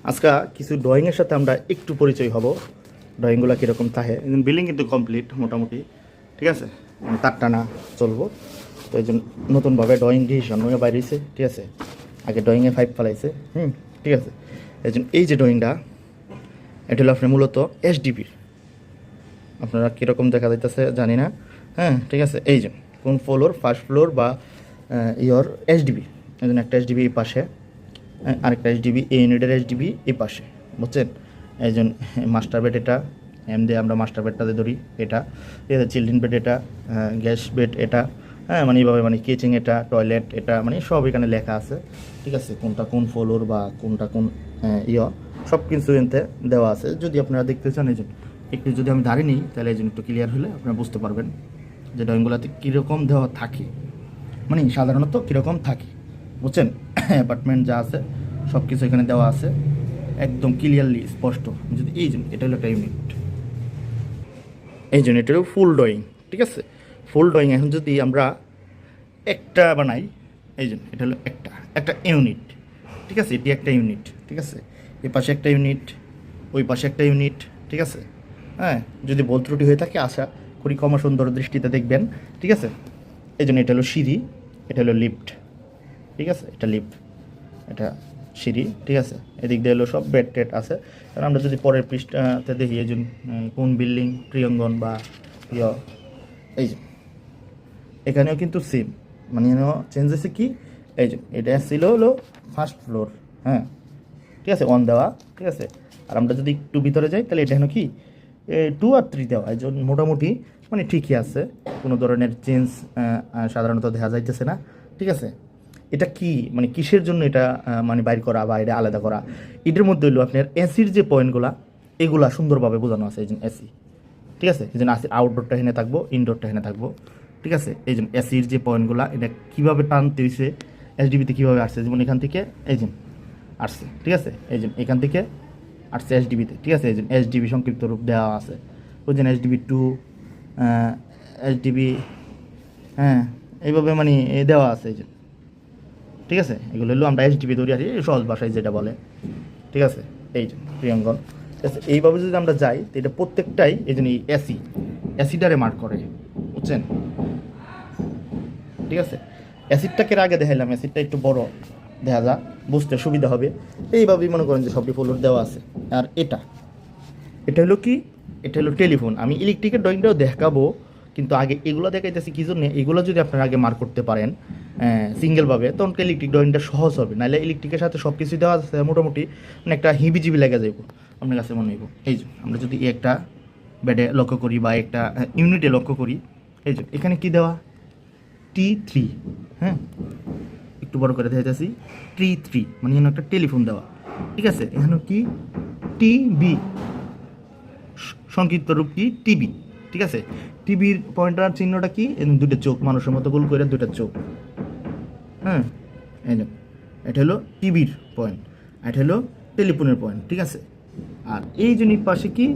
আজকে কিছু ড্রয়িংয়ের সাথে আমরা একটু পরিচয় হব। ড্রয়িংগুলো কীরকম থাকে। বিল্ডিং কিন্তু কমপ্লিট মোটামুটি, ঠিক আছে, তার টানা চলবো। তো এই জন্য নতুনভাবে ড্রয়িং ডিসিশন হয়ে বাইরেছে, ঠিক আছে। আগে ড্রয়িংয়ে 5 ফেলাইছে, ঠিক আছে। এই জন্য এই যে ড্রয়িংটা, এটা হলো আপনার মূলত এসডিপির। আপনারা কীরকম দেখা যাইতেছে জানি না, ঠিক আছে। এই যে কোন ফ্লোর, ফার্স্ট ফ্লোর বা ইয়র এসডিবি, এই জন্য একটা এসডিবি এই পাশে, আরেকটা এসডিবি, এই ইউনিটের এসডিবি এই পাশে, বুঝছেন। এই জন্য মাস্টার বেড এটা, দিয়ে আমরা মাস্টার বেডটাতে ধরি, এটা চিলড্রেন বেড, এটা গ্যাস বেড, এটা মানে এইভাবে মানে কিচেন, এটা টয়লেট, এটা মানে সব এখানে লেখা আছে, ঠিক আছে। কোনটা কোন ফ্লোর বা কোনটা কোন সব কিছু এনতে দেওয়া আছে। যদি আপনারা দেখতে চান, এই জন্য একটু যদি আমি দাঁড়িয়ে নিই, তাহলে এই জন্য একটু ক্লিয়ার হলে আপনারা বুঝতে পারবেন যে ড্রয়িংগুলোতে কীরকম দেওয়া থাকে, মানে সাধারণত কীরকম থাকে, বুঝছেন। অ্যাপার্টমেন্ট যা আছে সব কিছু এখানে দেওয়া আছে, একদম ক্লিয়ারলি স্পষ্ট। যদি এই জন্য এটা হলো একটা ইউনিট, এই জন্য এটা হলো ফুল ড্রয়িং, ঠিক আছে। ফুল ড্রয়িং এখন যদি আমরা একটা বানাই, এই জন্য এটা হলো একটা একটা ইউনিট, ঠিক আছে। এটি একটা ইউনিট, ঠিক আছে। এই পাশে একটা ইউনিট, ওই পাশে একটা ইউনিট, ঠিক আছে। যদি ভুল ত্রুটি হয়ে থাকে আশা করি ক্ষমা সুন্দর দৃষ্টিতে দেখবেন, ঠিক আছে। এই জন্য এটা হলো সিঁড়ি, এটা হলো লিফট, ঠিক আছে। এটা লিফট, এটা সিঁড়ি, ঠিক আছে। এদিক দিয়ে হলো সব বেড টেড আছে। কারণ আমরা যদি পরের পৃষ্ঠাতে দেখি, এই জন্য কোন বিল্ডিং, প্রিয়ঙ্গন বা এই যে এখানেও কিন্তু সেম, মানে চেঞ্জ হয়েছে কি, এই যে এটা ছিল হলো ফার্স্ট ফ্লোর, ঠিক আছে, অন দেওয়া, ঠিক আছে। আর আমরা যদি একটু ভিতরে যাই, তাহলে এটা কি 2 আর 3 দেওয়া, এই জন্য মোটামুটি মানে ঠিকই আছে, কোনো ধরনের চেঞ্জ সাধারণত দেখা যাইতেছে না, ঠিক আছে। এটা কি মানে কিসের জন্য এটা মানে বাইর করা বা এটা আলাদা করা, এটার মধ্যে হলো আপনার এসির যে পয়েন্টগুলা, এগুলা সুন্দরভাবে বোঝানো আছে। এই জন্য এসি, ঠিক আছে। এই জন্য আসি আউটডোরটা এখানে থাকবো, ইনডোরটা এখানে থাকবো, ঠিক আছে। এই জন্য এসির যে পয়েন্টগুলা, এটা কীভাবে টানতে হয়েছে, এসডিবিতে কীভাবে আসছে, যেমন এখান থেকে এই জন্য আসছে, ঠিক আছে। এই জন্য এখান থেকে আসছে এসডিবিতে, ঠিক আছে। এই জন্য এসডিবি সংক্ষিপ্ত রূপ দেওয়া আছে। ওই জন্য এসডিবি 2, এসডিবি, এইভাবে মানে দেওয়া আছে, এই জন্য, ঠিক আছে। এগুলো হলো আমরা এসডিবি ধরি আর সহজ ভাষায় যেটা বলে, ঠিক আছে। এই যে প্রিয়ঙ্গন, ঠিক আছে। এইভাবে যদি আমরা যাই, তো এটা প্রত্যেকটাই এই জন্য অ্যাসিডারে মার্ক করে, বুঝছেন, ঠিক আছে। অ্যাসিডটাকে আগে দেখাইলাম, অ্যাসিডটা একটু বড় দেখা যা, বুঝতে সুবিধা হবে। এইভাবেই মনে করেন যে সবটি ফ্লোর দেওয়া আছে। আর এটা হলো কি, এটা হলো টেলিফোন। আমি ইলেকট্রিকের ড্রয়িংটাও দেখাবো, কিন্তু আগে এগুলো দেখাইতেছি কী জন্য, এগুলো যদি আপনারা আগে মার্ক করতে পারেন সিঙ্গেলভাবে, তখন ইলেকট্রিক ড্রয়িংটা সহজ হবে। নাহলে ইলেকট্রিকের সাথে সব কিছু দেওয়া আছে, মোটামুটি মানে একটা হিবিজিবি লেগে যাইব আপনার কাছে মনে হইব। এই যে আমরা যদি একটা বেডে লক্ষ্য করি বা একটা ইউনিটে লক্ষ্য করি, এই যে এখানে কি দেওয়া, T3, একটু বড় করে দেখাইতেছি, T3 মানে এখানে একটা টেলিফোন দেওয়া, ঠিক আছে। এখানে কি টিবি, সংক্ষিপ্ত রূপ কি টিবি, ঠিক আছে। টিভির পয়েন্টার চিহ্নটা কি, দুটো চোখ, মানুষের মতো গোল করে দুটো চোখ, এই যে এটা হলো টিভির পয়েন্ট, এটা হলো টেলিফোনের পয়েন্ট, ঠিক আছে। আর এই জন্য এই পাশে কি,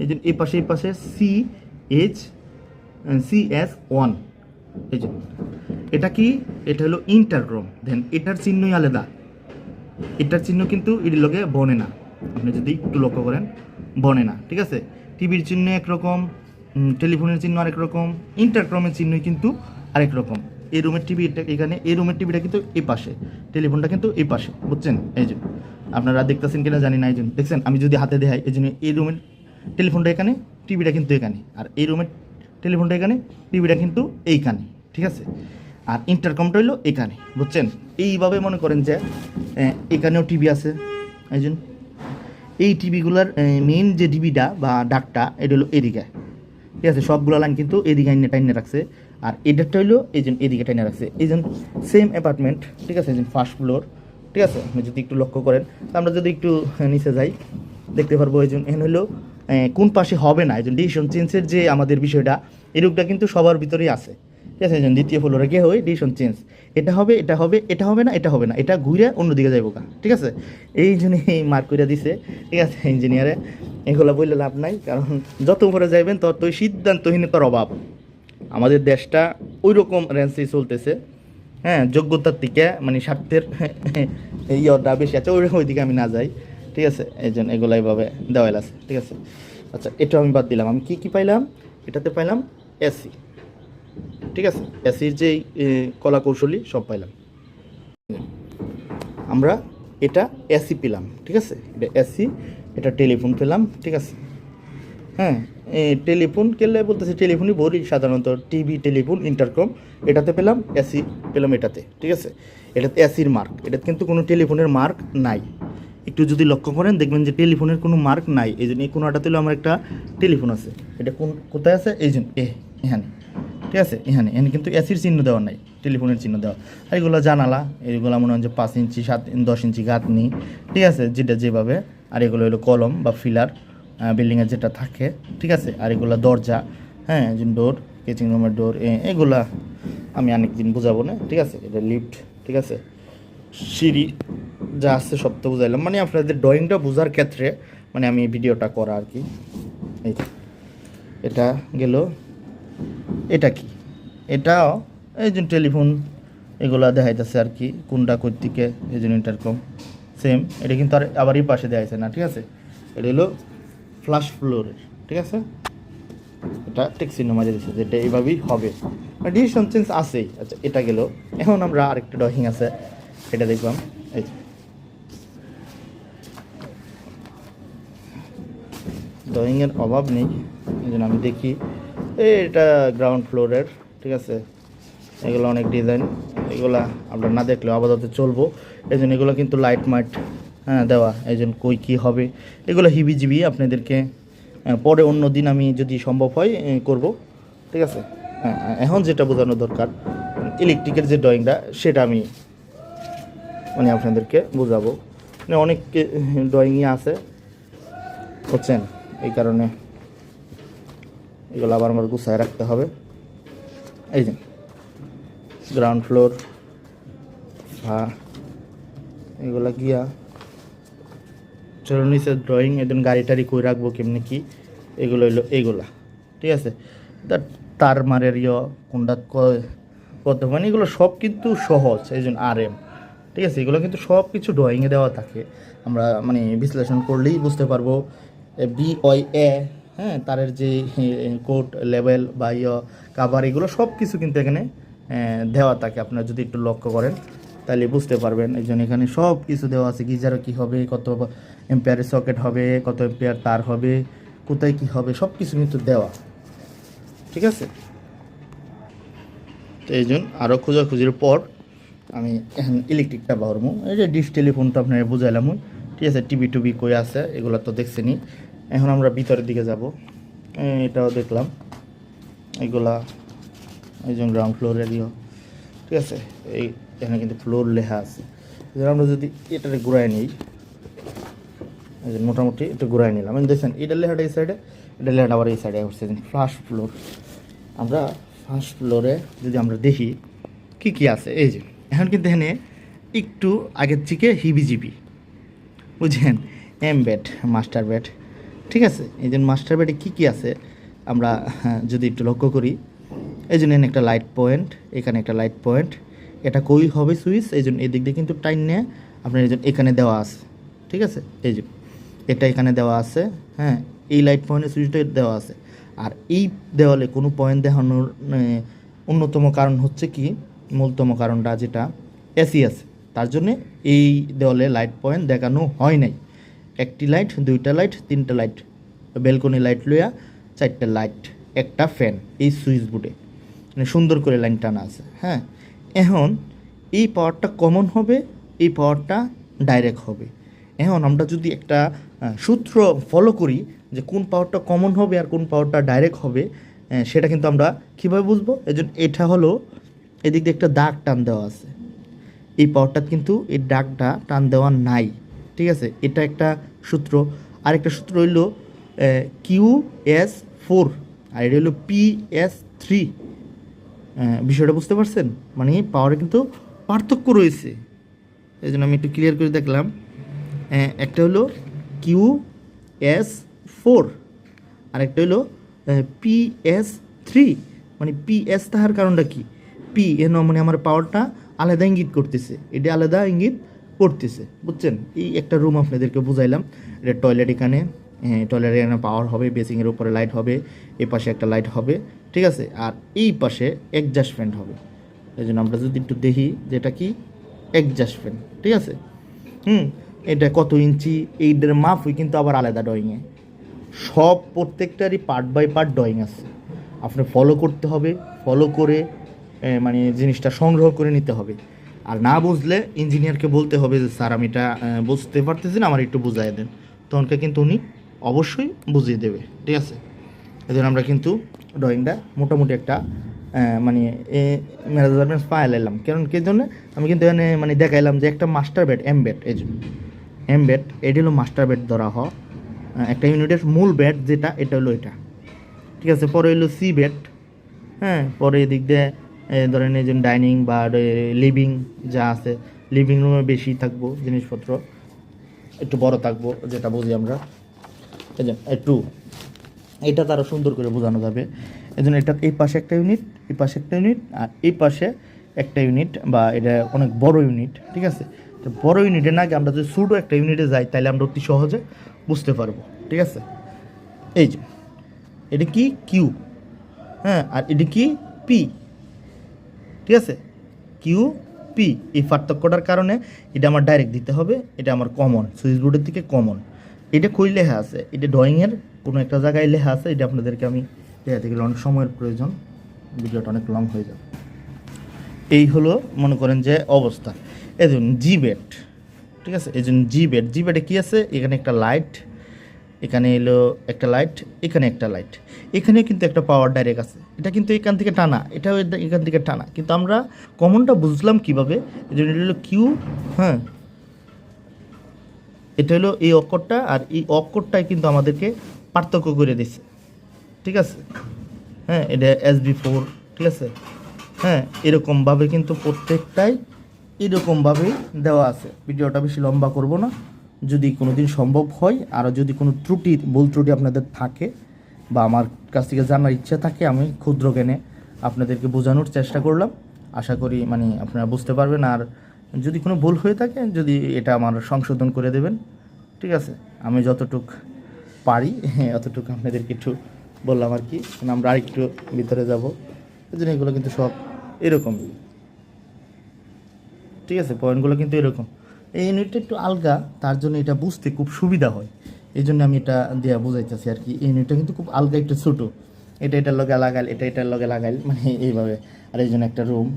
এই জন্য এই পাশে CS1, এই যে এটা কি, এটা হলো ইন্টারক্রম। দেন এটার চিহ্নই আলাদা, এটার চিহ্ন কিন্তু এর লগে বনে না, আপনি যদি একটু লক্ষ্য করেন বনে না, ঠিক আছে। টিভির চিহ্ন একরকম, টেলিফোনের চিহ্ন আরেক রকম, ইন্টারক্রমের চিহ্নই কিন্তু আরেক রকম। এই রুমের টিভি এখানে, এই রুমের টিভিটা কিন্তু এই পাশে, টেলিফোনটা কিন্তু এই পাশে, বুঝছেন। এই যে আপনারা দেখতেছেন কিনা জানি না, এই জন্য দেখছেন আমি যদি হাতে দেখাই, এই জন্য এই রুমের টেলিফোনটা এখানে, টিভিটা কিন্তু এখানে, আর এই রুমের টেলিফোনটা এখানে, টিভিটা কিন্তু এইখানে, ঠিক আছে। আর ইন্টারকমটা হইলো এখানে, বুঝছেন। এইভাবে মনে করেন যে এখানেও টিভি আছে, এই জন্য এই টিভিগুলোর মেইন যে ডিবিটা বা ডাকটা, এটা হলো এদিকে, ঠিক আছে। সবগুলো লাইন কিন্তু এদিকে টাইনে রাখছে, আর এটারটা হইলো এই জন্য এদিকে টাইনে রাখছে। এই জন্য সেম অ্যাপার্টমেন্ট, ঠিক আছে। এই জন্য ফার্স্ট ফ্লোর, ঠিক আছে। আপনি যদি একটু লক্ষ্য করেন, আমরা যদি একটু নিচে যাই, দেখতে পারবো এই জন্য এখানে হলো কোন পাশে হবে না, এই জন্য ডিসিশন চেঞ্জের যে আমাদের বিষয়টা, এরূপটা কিন্তু সবার ভিতরেই আছে, ঠিক আছে। এই জন্য দ্বিতীয় ফ্লোরে গিয়ে হয় ডিসিশন চেঞ্জ, এটা হবে, এটা হবে, এটা হবে না, এটা হবে না, এটা ঘুরে অন্যদিকে যাইব কা, ঠিক আছে। এই জন্য এই মার্ক করে দিছে, ঠিক আছে। ইঞ্জিনিয়ারে এগুলো বললে লাভ নাই, কারণ যত উপরে যাইবেন ততই সিদ্ধান্তহীনতার অভাব। আমাদের দেশটা ওই রকম রেঞ্জেই চলতেছে, যোগ্যতার থেকে মানে স্বার্থের ইয়টা বেশি আছে, ওইদিকে আমি না যাই, ঠিক আছে, এই জন্য এগুলো এইভাবে দেওয়াল আছে, ঠিক আছে। আচ্ছা, এটা আমি বাদ দিলাম, আমি কি পাইলাম, এটাতে পাইলাম এসি, ঠিক আছে, এসির যে কলা কৌশলী সব পাইলাম আমরা। এটা এসি পেলাম, ঠিক আছে, এটা এসি, এটা টেলিফোন পেলাম, ঠিক আছে। হ্যাঁ, টেলিফোন কেলে বলতেছে, টেলিফোনই বলি সাধারণত, টিভি, টেলিফোন, ইন্টারকম, এটাতে পেলাম এসি, পেলাম এটাতে, ঠিক আছে। এটাতে এসির মার্ক, এটাতে কিন্তু কোনো টেলিফোনের মার্ক নাই। একটু যদি লক্ষ্য করেন দেখবেন যে টেলিফোনের কোনো মার্ক নাই। এই জন্য এই কোনোটাতে আমার একটা টেলিফোন আছে, এটা কোথায় আছে, এই জন্য এখানে, ঠিক আছে, এখানে কিন্তু এসির চিহ্ন দেওয়া নাই, টেলিফোনের চিহ্ন দেওয়া। আর এগুলো জানালা, এইগুলো মনে হয় যে 5 ইঞ্চি 10 ইঞ্চি গাঁথনি, ঠিক আছে, যেটা যেভাবে। আর এগুলো হলো কলম বা ফিলার, বিল্ডিংয়ের যেটা থাকে, ঠিক আছে। আর এগুলো দরজা, হ্যাঁ, ডোর, কিচেন রুমের ডোর, এগুলা আমি অনেক দিন বোঝাবো না, ঠিক আছে। এটা লিফট, ঠিক আছে, সিঁড়ি, যা আছে সব তো বুঝাইলাম, মানে আপনাদের ড্রয়িংটা বোঝার ক্ষেত্রে মানে আমি ভিডিওটা করা আর কি। এই এটা গেল, এটা কি, এটাও এই যে টেলিফোন, এগুলা দেখাইতেছে আর কি, কোনটা কই থেকে, এই জন্য ইন্টারকম সেম। এটা কিন্তু আর আবার এই পাশে দেখাইছে না, ঠিক আছে। এটা হলো ফ্লাশ ফ্লোরের, ঠিক আছে। এটা টেক্সিনো মাঝে দিচ্ছে, যেটা এইভাবেই হবে, ডিসিশন চেঞ্জ আছেই। আচ্ছা, এটা গেল। এখন আমরা আরেকটা ড্রয়িং আছে, এটা দেখলাম। এই ড্রয়িংয়ের অভাব নেই, এই জন্য আমি দেখি। এটা গ্রাউন্ড ফ্লোরের, ঠিক আছে। এগুলো অনেক ডিজাইন, এগুলা আমরা না দেখলেও আপাতত চলবো। এই জন্য এগুলো কিন্তু লাইট মাইট, হ্যাঁ, দেওয়া, এই জন্য কই কী হবে এগুলো হিবিজিবি আপনাদেরকে পরে অন্য দিন আমি যদি সম্ভব হয় করব, ঠিক আছে। হ্যাঁ, এখন যেটা বোঝানো দরকার ইলেকট্রিকের যে ড্রয়িংটা, সেটা আমি মানে আপনাদেরকে বোঝাবো। মানে অনেক ড্রয়িংই আছে, বুঝছেন, এই কারণে এগুলো আবার আমার গুছায় রাখতে হবে। এই যে গ্রাউন্ড ফ্লোর, হ্যাঁ, এগুলা গিয়া চলো নিচে ড্রয়িং, একদিন গাড়ি টাড়ি কই রাখবো কেমনি কি, এগুলো হইলো এইগুলা, ঠিক আছে। তার মারের কোনটা কত, মানে এগুলো সব কিন্তু সহজ, এই জন্য RM, ঠিক আছে। এগুলো কিন্তু সব কিছু ড্রয়িংয়ে দেওয়া থাকে, আমরা মানে বিশ্লেষণ করলেই বুঝতে পারবো। BOA, হ্যাঁ, তারের যে কোড লেভেল বা কাভার, এগুলো সব কিছু কিন্তু এখানে দেওয়া থাকে। আপনারা যদি একটু লক্ষ্য করেন তাহলে বুঝতে পারবেন। এই জন্য এখানে সব কিছু দেওয়া আছে, গিজারও কী হবে, কত এম্পিয়ারের সকেট হবে, কত এম্পিয়ার তার হবে, কোথায় কী হবে, সব কিছু কিন্তু দেওয়া, ঠিক আছে। তো এই জন্য আরও খোঁজাখুঁজির পর আমি এখন ইলেকট্রিকটা বাড়বো। এই যে ডিশ টেলিফোন তো আপনারা বুঝাইলাম, ঠিক আছে। টিভি টুবি কই আছে এগুলো তো দেখছেনি। এখন আমরা ভিতরের দিকে যাব, এটাও দেখলাম, এগুলা এই জন্য গ্রাউন্ড ফ্লোরের ঠিক আছে। এই এখানে কিন্তু ফ্লোর লেখা আছে। আমরা যদি এটাকে ঘুরাই নিই, মোটামুটি একটু ঘুরাই নিলাম, আমি দেখছেন এটা লেখাটা এই সাইডে, এটা লেখাটা আবার এই সাইডে হচ্ছে ফার্স্ট ফ্লোর। আমরা ফার্স্ট ফ্লোরে যদি আমরা দেখি কি কি আছে, এই যে এখন কিন্তু এখানে একটু আগের থেকে হিবিজিবি, বুঝছেন, বেড, মাস্টার বেড, ঠিক আছে। এই জন্য মাস্টার বেডে কী কী আছে আমরা যদি একটু লক্ষ্য করি, এই জন্য একটা লাইট পয়েন্ট, এখানে একটা লাইট পয়েন্ট, এটা কই হবে সুইচ, এই জন্য এদিক দিয়ে কিন্তু টাইম নিয়ে আপনার এই জন্য এখানে দেওয়া আছে, ঠিক আছে। এই যে এটা এখানে দেওয়া আছে, হ্যাঁ, এই লাইট পয়েন্টের সুইচটা দেওয়া আছে। আর এই দেওয়ালে কোনো পয়েন্ট দেখানোর অন্যতম কারণ হচ্ছে কি, মূলতম কারণটা যেটা এসি আছে, তার জন্যে এই দেওয়ালে লাইট পয়েন্ট দেখানো হয় নাই। একটি লাইট, দুইটা লাইট, তিনটা লাইট, ব্যালকনি লাইট লইয়া 4টা লাইট, একটা ফ্যান, এই সুইচ বোর্ডে মানে সুন্দর করে লাইন টানা আছে। হ্যাঁ, এখন এই পাওয়ারটা কমন হবে, এই পাওয়ারটা ডাইরেক্ট হবে। এখন আমরা যদি একটা সূত্র ফলো করি যে কোন পাওয়ারটা কমন হবে আর কোন পাওয়ারটা ডাইরেক্ট হবে, সেটা কিন্তু আমরা কীভাবে বুঝবো। এই জন্য এটা হলো এদিক দিয়ে একটা দাগ টান দেওয়া আছে, এই পাওয়ারটা কিন্তু এই দাগটা টান দেওয়া নাই, ঠিক আছে। এটা একটা সূত্র। আরেকটা সূত্র হইল QS4, আর এটা হলো PS3। বিষয়টা বুঝতে পারছেন, মানে পাওয়ারে কিন্তু পার্থক্য রয়েছে। এই জন্য আমি একটু ক্লিয়ার করে দেখলাম, একটা হলো QS4, আরেকটা হলো PS3। মানে PS তাহার কারণটা কি, P এন মানে আমার পাওয়ারটা আলাদা ইঙ্গিত করতেছে, এটা আলাদা ইঙ্গিত পড়তেছে, বুঝছেন? এই একটা রুম আপনাদেরকে বুঝাইলাম। এটা টয়লেট এখানে, টয়লেটের এখানে পাওয়ার হবে, বেসিংয়ের উপরে লাইট হবে, এই পাশে একটা লাইট হবে, ঠিক আছে? আর এই পাশে এক্সজস্ট ফ্যান হবে। এই জন্য আমরা যদি একটু দেখি যে এটা কি এক্সজস্ট ফ্যান, ঠিক আছে? এটা কত ইঞ্চি, এইটার মাপই কিন্তু আবার আলাদা ড্রয়িংয়ে, সব প্রত্যেকটারই পার্ট বাই পার্ট ড্রয়িং আছে। আপনি ফলো করতে হবে, ফলো করে মানে জিনিসটা সংগ্রহ করে নিতে হবে। আর না বুঝলে ইঞ্জিনিয়ারকে বলতে হবে যে স্যার আমি এটা বুঝতে পারতেছি না, আমার একটু বুঝাই দেন, তখনকে কিন্তু উনি অবশ্যই বুঝিয়ে দেবে, ঠিক আছে? এই জন্য আমরা কিন্তু ড্রয়িংটা মোটামুটি একটা মানে মেজারমেন্টস পায়ে এলাম, কারণ কি জন্য আমি কিন্তু এখানে মানে দেখাইলাম যে একটা মাস্টার বেড এমবেড, এই জন্য এমবেড এটি হলো মাস্টার বেড ধরা হয় একটা ইউনিটের মূল বেড যেটা, এটা হলো এটা, ঠিক আছে? পরে হলো সি বেড, হ্যাঁ, পরে এদিক দিয়ে ধরেন এই যে ডাইনিং বা লিভিং যা আছে, লিভিং রুমে বেশি থাকবো জিনিসপত্র, একটু বড় থাকবো, যেটা বুঝি আমরা। এই যে একটু এটা তারা সুন্দর করে বোঝানো যাবে। এই জন্য এটা এই পাশে একটা ইউনিট, এই পাশে একটা ইউনিট, আর এই পাশে একটা ইউনিট, বা এটা অনেক বড় ইউনিট, ঠিক আছে? তো বড় ইউনিটে না গিয়ে আমরা যদি ছোটো একটা ইউনিটে যাই তাহলে আমরা অতি সহজে বুঝতে পারবো, ঠিক আছে? এই যে এটা কি কিউ, হ্যাঁ, আর এটা কি পি, ঠিক আছে? কিউ পি, এই পার্থক্যটার কারণে এটা আমার ডাইরেক্ট দিতে হবে, এটা আমার কমন, সুইচ বোর্ডের থেকে কমন। এটা কই লেখা আছে, এটা ড্রয়িংয়ের কোনো একটা জায়গায় লেখা আছে, এটা আপনাদেরকে আমি দেখাতে গেলে অনেক সময়ের প্রয়োজন, ভিডিওটা অনেক লং হয়ে যাবে। এই হলো মনে করেন যে অবস্থা। এই জন্য জি বেড, ঠিক আছে? এই জন্য জি বেড, জি বেডে কী আছে, এখানে একটা লাইট, এখানে এলো একটা লাইট, এখানে একটা লাইট, এখানে কিন্তু একটা পাওয়ার ডাইরেক্ট আছে, এটা কিন্তু এখান থেকে টানা, এটাও এখান থেকে টানা, কিন্তু আমরা কমনটা বুঝলাম কীভাবে? এই জন্য এটা হলো কিউ, হ্যাঁ, এটা হলো এই অক্ষরটা, আর এই অক্ষরটাই কিন্তু আমাদেরকে পার্থক্য করে দিচ্ছে, ঠিক আছে? হ্যাঁ, এটা SB4, ঠিক আছে? হ্যাঁ, এরকমভাবে কিন্তু প্রত্যেকটাই এরকমভাবেই দেওয়া আছে। ভিডিওটা বেশি লম্বা করব না, যদি কোনো দিন সম্ভব হয়, আর যদি কোনো ভুল ত্রুটি আপনাদের থাকে বা আমার কাছ থেকে জানার ইচ্ছা থাকে, আমি ক্ষুদ্র জ্ঞানে আপনাদেরকে বোঝানোর চেষ্টা করলাম। আশা করি মানে আপনারা বুঝতে পারবেন, আর যদি কোনো ভুল হয়ে থাকে যদি এটা আমার সংশোধন করে দেবেন, ঠিক আছে? আমি যতটুক পারি অতটুকু আপনাদেরকে একটু বললাম আর কি, আমরা আরেকটু ভিতরে যাব। এই জন্য এগুলো কিন্তু সব এরকম, ঠিক আছে? পয়েন্টগুলো কিন্তু এরকম, এই ইউনিটটা একটু আলগা, তার জন্য এটা বুঝতে খুব সুবিধা হয়, এই জন্য আমি এটা দেওয়া বোঝাইতেছি আর কি। এই ইউনিটটা কিন্তু খুব আলগা, একটু ছোটো, এটা এটার লগে লাগাইল, এটা এটার লগে লাগাইল, মানে এইভাবে। আর এই জন্য একটা রুম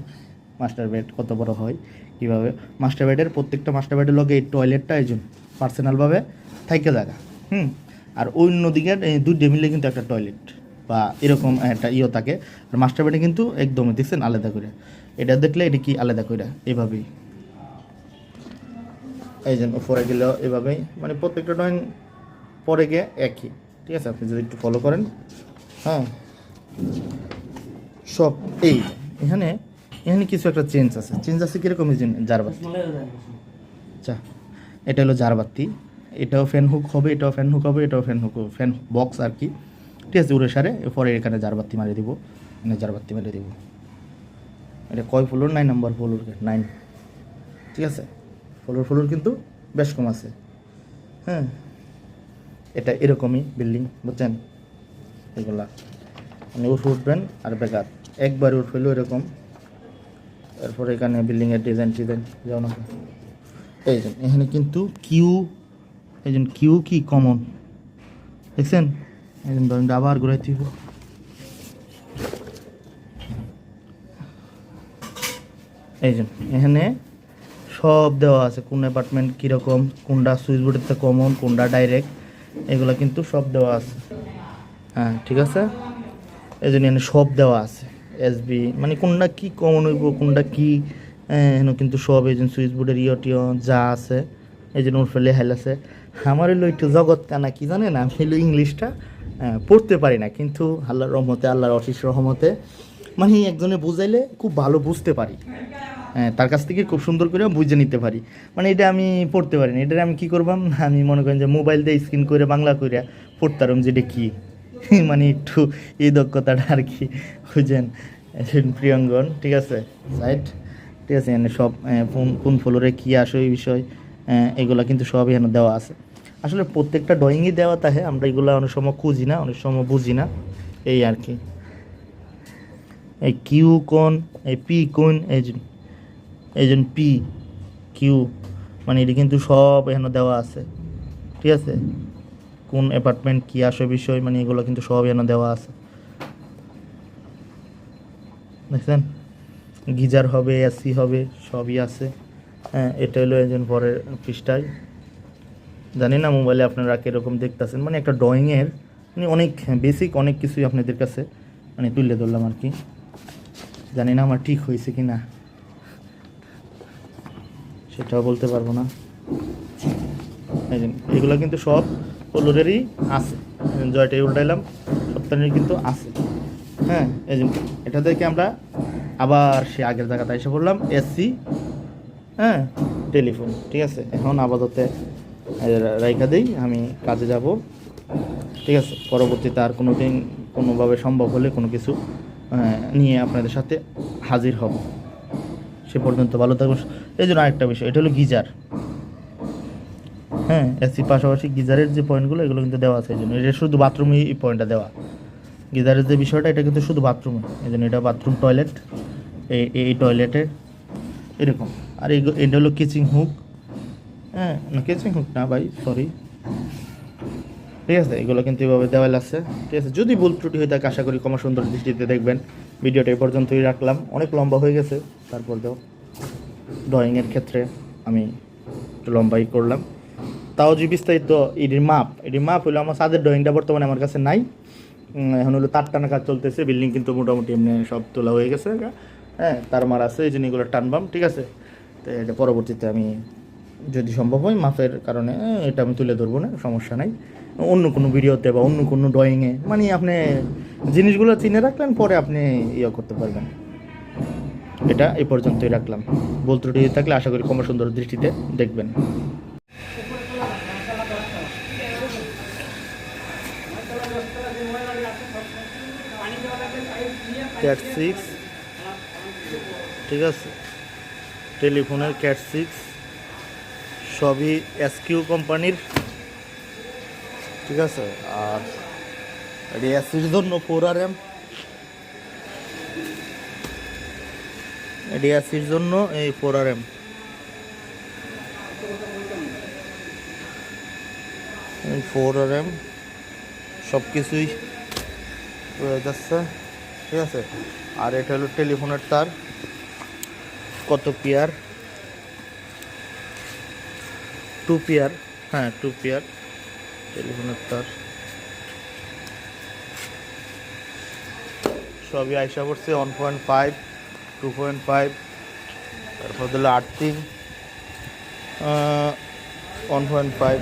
মাস্টার বেড কত বড় হয় কীভাবে, মাস্টার বেডের প্রত্যেকটা মাস্টার বেডের লগে এই টয়লেটটা এই জন্য পার্সোনালভাবে থাইকে জায়গা, আর অন্যদিকে দুইটা মিলে কিন্তু একটা টয়লেট বা এরকম একটা ইয়ে থাকে। আর মাস্টার বেডে কিন্তু একদমই দেখছেন আলাদা করে, এটা দেখলে এটা কি আলাদা করে এভাবেই, এই জন্য পরে গেলেও এভাবেই, মানে প্রত্যেকটা ড্রয়িং পরে গিয়ে একই, ঠিক আছে? আপনি যদি একটু ফলো করেন, হ্যাঁ, সব এই এখানে এখানে কিছু একটা চেঞ্জ আছে, কীরকম? এই জারবাতি, আচ্ছা, এটা হলো জারবাতি, এটাও ফ্যান হুক হবে, এটাও ফ্যান হুক হবে, এটাও ফ্যান হুক, ফ্যান বক্স আর কি, ঠিক আছে? উড়ে সারে এরপরে এখানে জারবাতি মারিয়ে দিব, এখানে জারবাতি মারিয়ে দিব। এটা কয় ফ্লোর? 9 নম্বর ফ্লোর, 9, ঠিক আছে? ফ্লোর কিন্তু বেশ কম আছে, হ্যাঁ। এটা এরকমই বিল্ডিং, বুঝছেন? এগুলা মানে উঠবেন আর বেকার একবার উঠলো এরকম। এরপরে এখানে বিল্ডিংয়ের ডিজাইন যেমন এই জন্য এখানে কিন্তু কিউ, এই জন্য কিউ কি কমন দেখছেন? এই জন্য ধরেন আবার ঘুরাই দিব, এই জন্য এখানে সব দেওয়া আছে, কোন অ্যাপার্টমেন্ট কীরকম, কোনটা সুইচ বোর্ডের থেকে কমন, কোনটা ডাইরেক্ট, এগুলো কিন্তু সব দেওয়া আছে, হ্যাঁ, ঠিক আছে? এই জন্য এখানে সব দেওয়া আছে, SB মানে কোনটা কি কমন হইব, কোনটা কি, এখানে কিন্তু সব এই জন্য সুইচ বোর্ডের ইয়টিও যা আছে, এই জন্য ওর ফেলে হেল আছে। আমার হলো একটু জগৎ কানা কি জানেন, আমি হলো ইংলিশটা পড়তে পারি না, কিন্তু আল্লাহর রহমতে, আল্লাহর অশেষ রহমতে মানে একজনে বুঝাইলে খুব ভালো বুঝতে পারি, তার কাছ থেকে খুব সুন্দর করে বুঝে নিতে পারি। মানে এটা আমি পড়তে পারি না, এটা আমি কী করবাম, আমি মনে করেন যে মোবাইল দিয়ে স্ক্রিন করে বাংলা করে পড়তাম যে এটা কী মানে একটু এই দক্ষতাটা আর কি, বুঝছেন? প্রিয়ঙ্গন, ঠিক আছে? সাইড ঠিক আছে, এখানে সব কোন ফ্লোরে কী আসে এই বিষয় এগুলো কিন্তু সব এখানে দেওয়া আছে। আসলে প্রত্যেকটা ড্রয়িংই দেওয়া থাকে, আমরা এগুলো অনেক সময় খুঁজি না, অনেক সময় বুঝি না, এই আর কি। এই কিউ কোন, এই পি কোন, এই যে পি কিউ, মানে এটা কিন্তু সব এখানে দেওয়া আছে। ঠিক আছে, কোন অ্যাপার্টমেন্ট কী আসে বিষয়, মানে এগুলো কিন্তু সব এখানে দেওয়া আছে, দেখছেন। গিজার হবে, এসি হবে, সবই আছে। হ্যাঁ, এটা হলো একজন পরের পৃষ্ঠায়। জানি না মোবাইলে আপনারা কীরকম দেখতেছেন, মানে একটা ড্রয়িংয়ের মানে অনেক বেসিক অনেক কিছুই আপনাদের কাছে মানে তুলে ধরলাম আর কি। জানি না আমার ঠিক হয়েছে কি না, সেটাও বলতে পারবো না। এই যে এগুলো কিন্তু সব ফ্লোরেরই আছে, জয়টা উল্টাইলাম, সপ্তাহের কিন্তু আছে। হ্যাঁ, এই যে এটা থেকে আমরা আবার সে আগের জায়গাতে এসে পড়লাম, এসি, হ্যাঁ, টেলিফোন। ঠিক আছে, এখন আপাতত রাইখা দিই, আমি কাজে যাব। ঠিক আছে, পরবর্তীতে আর কোনো দিন কোনোভাবে সম্ভব হলে কোনো কিছু নিয়ে আপনাদের সাথে হাজির হব। সে পর্যন্ত ভালো থাকবেন। এই জন্য আরেকটা বিষয়, এটা হলো গিজার। হ্যাঁ, এসি পাশাপাশি গিজারের যে পয়েন্টগুলো এগুলো কিন্তু দেওয়া আছে, এই জন্য এটা শুধু বাথরুমে এই পয়েন্টটা দেওয়া। গিজারের যে বিষয়টা এটা কিন্তু শুধু বাথরুমে, এই জন্য এটা বাথরুম টয়লেট, এই টয়লেটে এরকম। আর এটা হলো কিচিং হুক। হ্যাঁ, না কিচিং হুক না ভাই, সরি। ঠিক আছে, এগুলো কিন্তু এভাবে দেওয়াল আছে। ঠিক আছে, যদি ভুল ত্রুটি হয়ে থাকে আশা করি ক্ষমা সুন্দর দৃষ্টিতে দেখবেন। ভিডিওটা এই পর্যন্তই রাখলাম, অনেক লম্বা হয়ে গেছে, তারপর দেও ড্রয়িংয়ের ক্ষেত্রে আমি একটু লম্বাই করলাম। তাও যে বিস্তারিত এটির মাপ হলো, আমার ছাদের ড্রয়িংটা বর্তমানে আমার কাছে নাই। এখন হলো তার টানা কাজ চলতেছে, বিল্ডিং কিন্তু মোটামুটি এমনি সব তোলা হয়ে গেছে। হ্যাঁ, তার মার আছে, এই জন্য এগুলো টানবাম। ঠিক আছে, তো এটা পরবর্তীতে আমি যদি সম্ভব হয় মাপের কারণে এটা আমি তুলে ধরবো না, সমস্যা নাই। অন্য কোনো ভিডিওতে বা অন্য কোনো ড্রয়িংয়ে মানে আপনি জিনিসগুলো চিনে রাখলেন, পরে আপনি ইয়ে করতে পারবেন। এটা এই পর্যন্তই রাখলাম, ভুল ত্রুটি থাকলে আশা করি ক্ষমা সুন্দর দৃষ্টিতে দেখবেন। ক্যাট 6, ঠিক আছে, টেলিফোনের ক্যাট 6 সবই এসকিউ কোম্পানির। ঠিক আছে, আর এটি এসির জন্য 4RM, এটি এসির জন্য এই 4RM, 4RM সব কিছুই রয়ে যাচ্ছে। ঠিক আছে, আর এটা হলো টেলিফোনের তার, কত পেয়ার, 2 পেয়ার, হ্যাঁ 2 পেয়ার টেলিফোনের তার, সবই আইসা পড়ছে 1.5, 2.5, তারপর দিল আর্থিং 1.5,